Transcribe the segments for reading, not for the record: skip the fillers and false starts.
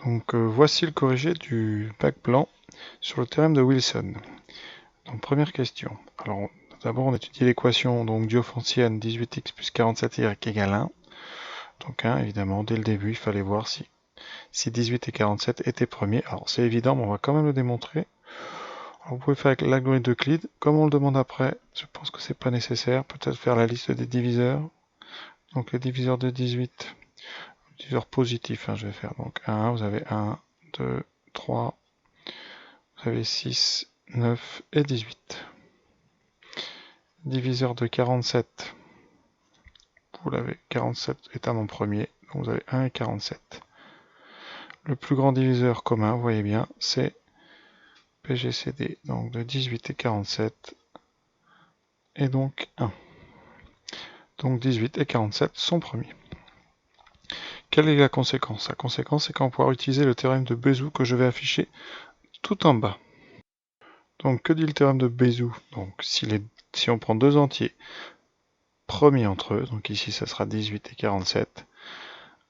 Donc voici le corrigé du bac blanc sur le théorème de Wilson. Donc première question. Alors d'abord on étudie l'équation donc diophantienne 18x plus 47y égale 1. Donc 1 évidemment dès le début il fallait voir si 18 et 47 étaient premiers. Alors c'est évident mais on va quand même le démontrer. Alors, vous pouvez faire avec l'algorithme d'Euclide. Comme on le demande après, je pense que c'est pas nécessaire. Peut-être faire la liste des diviseurs. Donc les diviseurs de 18. Diviseurs positifs, je vais faire. Donc 1, vous avez 1, 2, 3, vous avez 6, 9 et 18. Diviseur de 47, vous l'avez, 47 étant en premier, donc vous avez 1 et 47. Le plus grand diviseur commun, vous voyez bien, c'est PGCD, donc de 18 et 47, et donc 1. Donc 18 et 47 sont premiers. Quelle est la conséquence? La conséquence, c'est qu'on va pouvoir utiliser le théorème de Bézout que je vais afficher tout en bas. Donc, que dit le théorème de Bézout? Donc, si on prend deux entiers premiers entre eux, donc ici ça sera 18 et 47,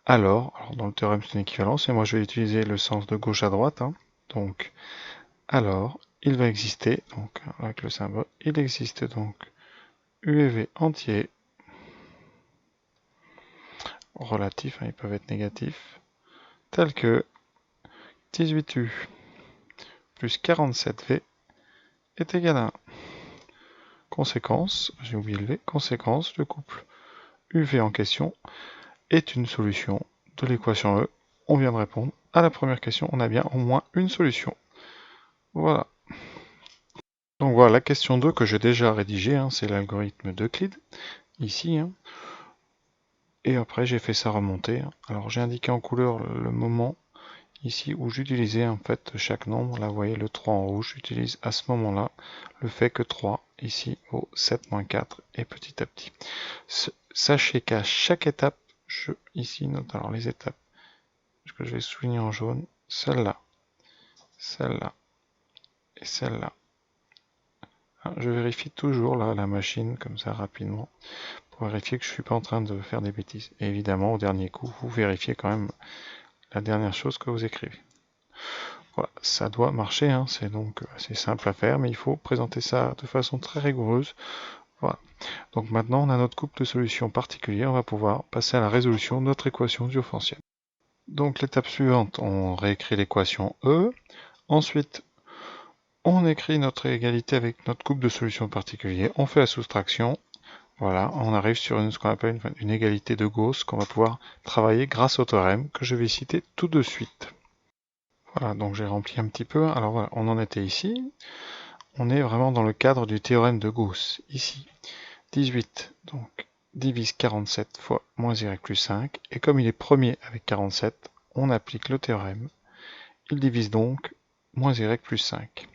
alors dans le théorème c'est une équivalence, et moi je vais utiliser le sens de gauche à droite, donc, alors, il va exister, donc avec le symbole, il existe donc U et V entiers, relatifs, ils peuvent être négatifs, tels que 18U plus 47V est égal à 1. Conséquence, j'ai oublié le V, conséquence, le couple UV en question est une solution de l'équation E. On vient de répondre à la première question, on a bien au moins une solution. Voilà. Donc voilà la question 2 que j'ai déjà rédigée, c'est l'algorithme d'Euclide, ici. Et après j'ai fait ça remonter. Alors j'ai indiqué en couleur le moment ici où j'utilisais en fait chaque nombre. Là vous voyez le 3 en rouge, j'utilise à ce moment-là le fait que 3 ici vaut 7 moins 4 et petit à petit. Sachez qu'à chaque étape, je ici note alors les étapes que je vais souligner en jaune, celle-là, celle-là et celle-là. Je vérifie toujours là la machine comme ça rapidement pour vérifier que je ne suis pas en train de faire des bêtises. Et évidemment au dernier coup, vous vérifiez quand même la dernière chose que vous écrivez. Voilà, ça doit marcher, c'est donc assez simple à faire, mais il faut présenter ça de façon très rigoureuse. Voilà. Donc maintenant, on a notre couple de solutions particulières, on va pouvoir passer à la résolution de notre équation diophantienne. Donc l'étape suivante, on réécrit l'équation E. Ensuite, on écrit notre égalité avec notre couple de solutions particulières. On fait la soustraction. Voilà, on arrive sur ce qu'on appelle une égalité de Gauss qu'on va pouvoir travailler grâce au théorème que je vais citer tout de suite. Voilà, donc j'ai rempli un petit peu. Alors voilà, on en était ici. On est vraiment dans le cadre du théorème de Gauss. Ici, 18, donc divise 47 fois moins y plus 5. Et comme il est premier avec 47, on applique le théorème. Il divise donc moins y plus 5.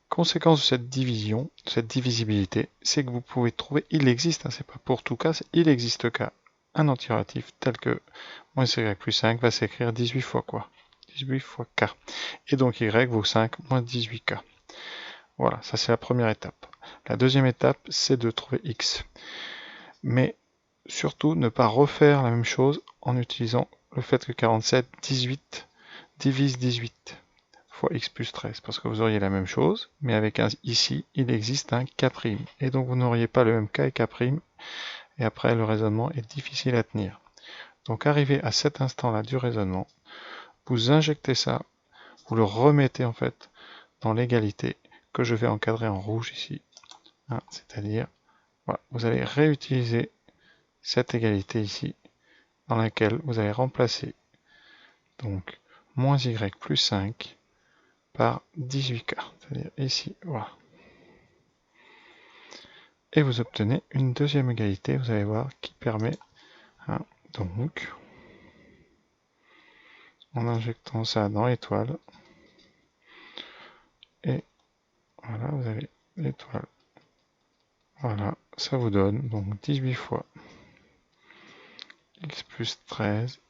Conséquence de cette division, cette divisibilité, c'est que vous pouvez trouver, il existe, c'est pas pour tout cas, il existe cas, un antiratif tel que moins y plus 5 va s'écrire 18 fois quoi? 18 fois k. Et donc y vaut 5 moins 18k. Voilà, ça c'est la première étape. La deuxième étape, c'est de trouver x. Mais surtout, ne pas refaire la même chose en utilisant le fait que 47, 18 divise 18 fois x plus 13, parce que vous auriez la même chose, mais avec ici, il existe un k', et donc vous n'auriez pas le même k et k', et après le raisonnement est difficile à tenir. Donc arrivé à cet instant-là du raisonnement, vous injectez ça, vous le remettez en fait dans l'égalité que je vais encadrer en rouge ici, c'est-à-dire, voilà, vous allez réutiliser cette égalité ici, dans laquelle vous allez remplacer donc moins y plus 5 par 18k, c'est-à-dire ici, voilà. Et vous obtenez une deuxième égalité, vous allez voir, qui permet, donc, en injectant ça dans l'étoile, et voilà, vous avez l'étoile. Voilà, ça vous donne donc 18 fois x plus 13,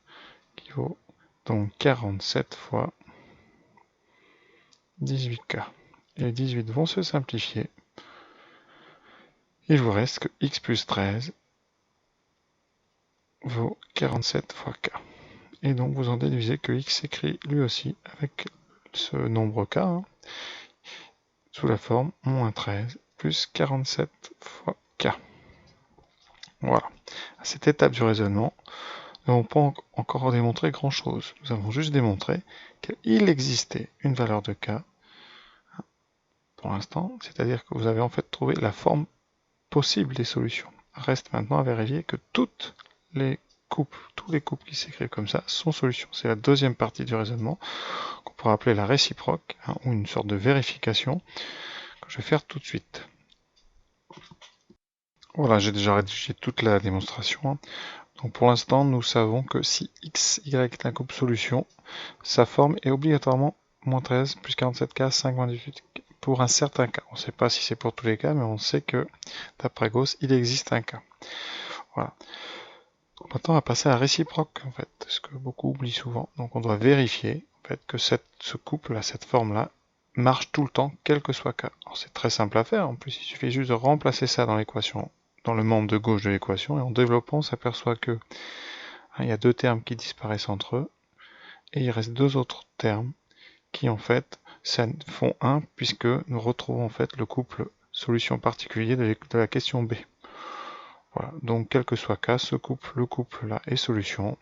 qui vaut donc 47 fois 18k. Et les 18 vont se simplifier. Il vous reste que x plus 13 vaut 47 fois k. et donc vous en déduisez que x s'écrit lui aussi avec ce nombre k, hein, sous la forme moins 13 plus 47 fois k. Voilà. À cette étape du raisonnement, nous n'avons pas encore démontré grand-chose. Nous avons juste démontré qu'il existait une valeur de k pour l'instant, c'est-à-dire que vous avez en fait trouvé la forme possible des solutions. Reste maintenant à vérifier que tous les couples qui s'écrivent comme ça sont solutions. C'est la deuxième partie du raisonnement qu'on pourrait appeler la réciproque, hein, ou une sorte de vérification que je vais faire tout de suite. Voilà, j'ai déjà rédigé toute la démonstration, hein. Donc pour l'instant, nous savons que si x, y est un couple solution, sa forme est obligatoirement moins 13 plus 47k, 5 moins 18 pour un certain cas. On ne sait pas si c'est pour tous les cas, mais on sait que d'après Gauss, il existe un cas. Voilà. Maintenant, on va passer à la réciproque, en fait, ce que beaucoup oublient souvent. Donc on doit vérifier en fait, que ce couple-là, cette forme-là, marche tout le temps, quel que soit k. Alors c'est très simple à faire, en plus il suffit juste de remplacer ça dans l'équation, dans le membre de gauche de l'équation, et en développant, on s'aperçoit que il y a deux termes qui disparaissent entre eux, et il reste deux autres termes qui en fait font 1, puisque nous retrouvons en fait le couple solution particulier de la question B. Voilà, donc quel que soit k, le couple là est solution,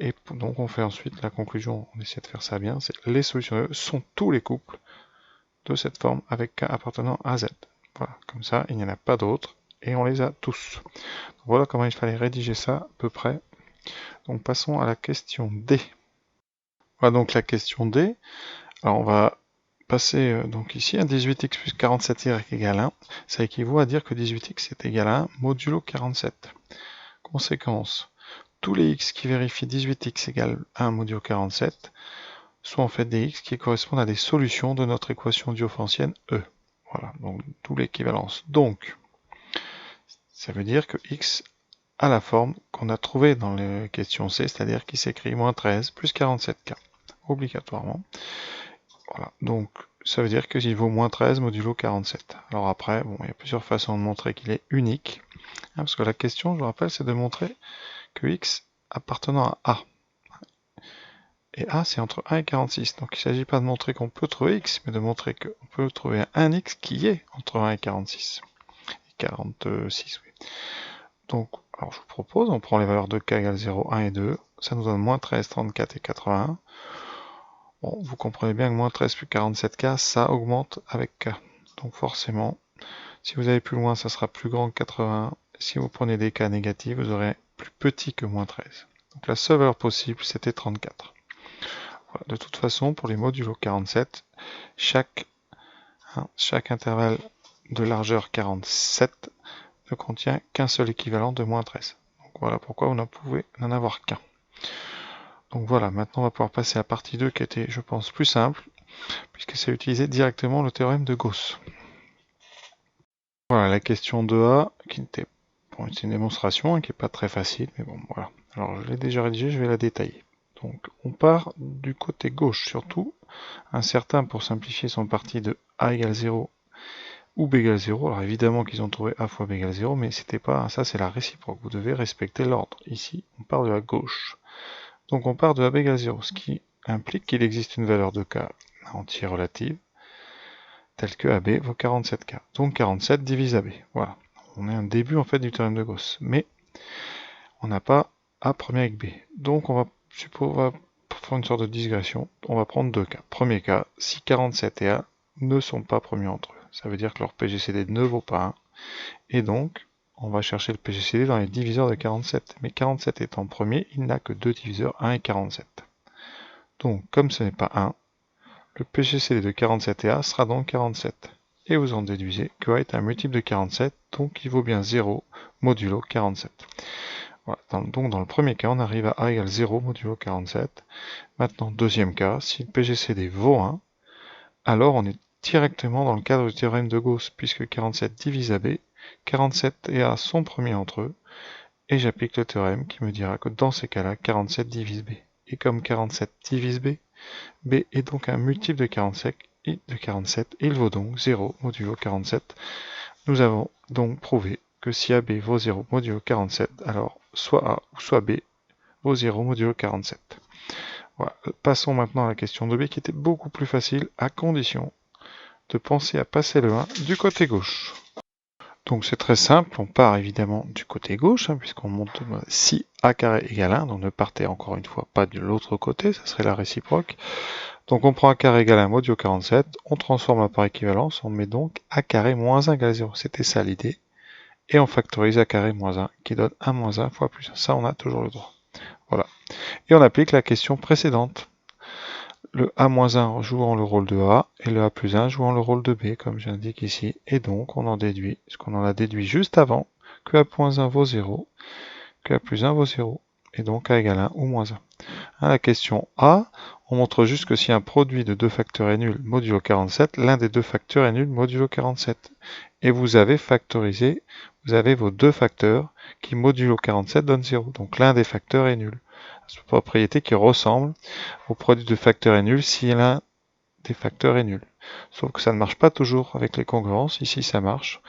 et donc on fait ensuite la conclusion, on essaie de faire ça bien, c'est les solutions sont tous les couples de cette forme avec k appartenant à z. Voilà, comme ça il n'y en a pas d'autres, et on les a tous. Donc voilà comment il fallait rédiger ça à peu près. Donc passons à la question D. Voilà donc la question D. Alors on va passer donc ici à 18x plus 47y égale 1. Ça équivaut à dire que 18x est égal à 1 modulo 47. Conséquence, tous les x qui vérifient 18x égale 1 modulo 47 sont en fait des x qui correspondent à des solutions de notre équation diophantienne E. Voilà, donc tout l'équivalence. Donc, ça veut dire que x a la forme qu'on a trouvée dans la question C, c'est-à-dire qu'il s'écrit moins 13 plus 47k, obligatoirement. Voilà, donc ça veut dire qu'il vaut moins 13 modulo 47. Alors après, bon, il y a plusieurs façons de montrer qu'il est unique, hein, parce que la question, je vous rappelle, c'est de montrer que x appartenant à A. Et A, c'est entre 1 et 46. Donc il ne s'agit pas de montrer qu'on peut trouver x, mais de montrer qu'on peut trouver un x qui est entre 1 et 46. Et 46, oui. Donc, alors je vous propose, on prend les valeurs de k égale 0, 1 et 2. Ça nous donne moins 13, 34 et 81. Bon, vous comprenez bien que moins 13 plus 47k, ça augmente avec k. Donc forcément, si vous allez plus loin, ça sera plus grand que 80. Si vous prenez des k négatifs, vous aurez plus petit que moins 13. Donc la seule valeur possible, c'était 34. Voilà. De toute façon, pour les modulos 47, chaque intervalle de largeur 47 ne contient qu'un seul équivalent de moins 13. Donc voilà pourquoi vous n'en pouvez en avoir qu'un. Donc voilà, maintenant on va pouvoir passer à la partie 2 qui était, je pense, plus simple, puisque c'est utiliser directement le théorème de Gauss. Voilà, la question 2a, qui était, bon, c'est une démonstration, hein, qui n'est pas très facile, mais bon, voilà. Alors je l'ai déjà rédigée, je vais la détailler. Donc on part du côté gauche surtout. Incertain, pour simplifier, sont partis de a égale 0 ou b égale 0. Alors évidemment qu'ils ont trouvé a fois b égale 0, mais c'était pas, ça c'est la réciproque. Vous devez respecter l'ordre. Ici, on part de la gauche. Donc on part de AB égale 0, ce qui implique qu'il existe une valeur de k entier relative, telle que AB vaut 47k. Donc 47 divise AB. Voilà. On est un début en fait du théorème de Gauss. Mais on n'a pas A premier avec B. Donc on va faire une sorte de digression. On va prendre deux cas. Premier cas, si 47 et A ne sont pas premiers entre eux. Ça veut dire que leur PGCD ne vaut pas 1. Et donc, on va chercher le PGCD dans les diviseurs de 47. Mais 47 étant premier, il n'a que deux diviseurs, 1 et 47. Donc, comme ce n'est pas 1, le PGCD de 47 et A sera donc 47. Et vous en déduisez que A est un multiple de 47, donc il vaut bien 0 modulo 47. Voilà. Donc dans le premier cas, on arrive à A égale 0 modulo 47. Maintenant, deuxième cas, si le PGCD vaut 1, alors on est directement dans le cadre du théorème de Gauss, puisque 47 divise AB, 47 et A sont premiers entre eux, et j'applique le théorème qui me dira que dans ces cas-là, 47 divise B. Et comme 47 divise B, B est donc un multiple de 47, il vaut donc 0 modulo 47. Nous avons donc prouvé que si AB vaut 0 modulo 47, alors soit A ou soit B vaut 0 modulo 47. Voilà. Passons maintenant à la question 2b qui était beaucoup plus facile, à condition de penser à passer le 1 du côté gauche. Donc c'est très simple, on part évidemment du côté gauche, puisqu'on monte si a carré égale 1, donc ne partez encore une fois pas de l'autre côté, ça serait la réciproque. Donc on prend a carré égale 1 modulo 47, on transforme par équivalence, on met donc a carré moins 1 égale 0, c'était ça l'idée. Et on factorise a carré moins 1, qui donne 1 moins 1 fois plus 1, ça on a toujours le droit. Voilà. Et on applique la question précédente. Le A-1 jouant le rôle de A et le A plus 1 jouant le rôle de B, comme j'indique ici. Et donc, on en déduit, ce qu'on en a déduit juste avant, que A-1 vaut 0, que A plus 1 vaut 0. Et donc, A égale 1 ou moins 1. À la question A, on montre juste que si un produit de deux facteurs est nul modulo 47, l'un des deux facteurs est nul modulo 47. Et vous avez factorisé, vous avez vos deux facteurs qui modulo 47 donnent 0. Donc, l'un des facteurs est nul. Cette propriété qui ressemble au produit de facteurs est nul si l'un des facteurs est nul. Sauf que ça ne marche pas toujours avec les congruences. Ici, ça marche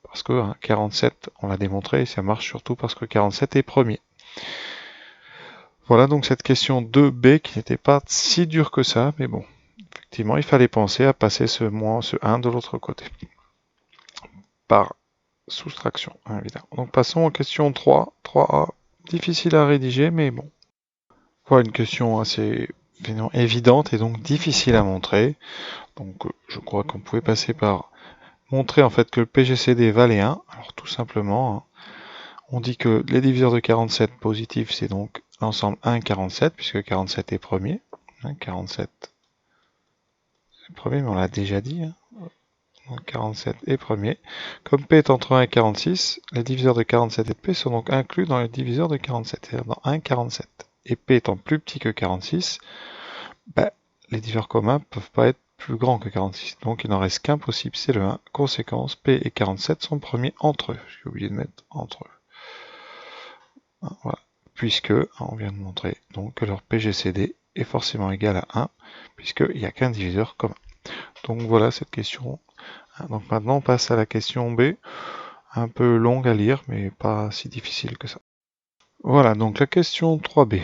parce que 47, on l'a démontré, et ça marche surtout parce que 47 est premier. Voilà donc cette question 2b qui n'était pas si dure que ça, mais bon, effectivement, il fallait penser à passer ce 1 de l'autre côté. Par soustraction, évidemment. Donc passons aux questions 3. 3a, difficile à rédiger, mais bon. Voilà une question assez évidente et donc difficile à montrer. Donc je crois qu'on pouvait passer par montrer en fait que le PGCD valait 1. Alors tout simplement, on dit que les diviseurs de 47 positifs, c'est donc l'ensemble 1, 47, puisque 47 est premier. 47 est premier, mais on l'a déjà dit. Donc 47 est premier. Comme P est entre 1 et 46, les diviseurs de 47 et de P sont donc inclus dans les diviseurs de 47, c'est-à-dire dans 1, 47. Et P étant plus petit que 46, les diviseurs communs ne peuvent pas être plus grands que 46. Donc il n'en reste qu'un possible, c'est le 1. Conséquence, P et 47 sont premiers entre eux. J'ai oublié de mettre entre eux. Voilà. Puisque, on vient de montrer donc, que leur PGCD est forcément égal à 1, puisqu'il n'y a qu'un diviseur commun. Donc voilà cette question. Donc maintenant on passe à la question B, un peu longue à lire, mais pas si difficile que ça. Voilà, donc la question 3b.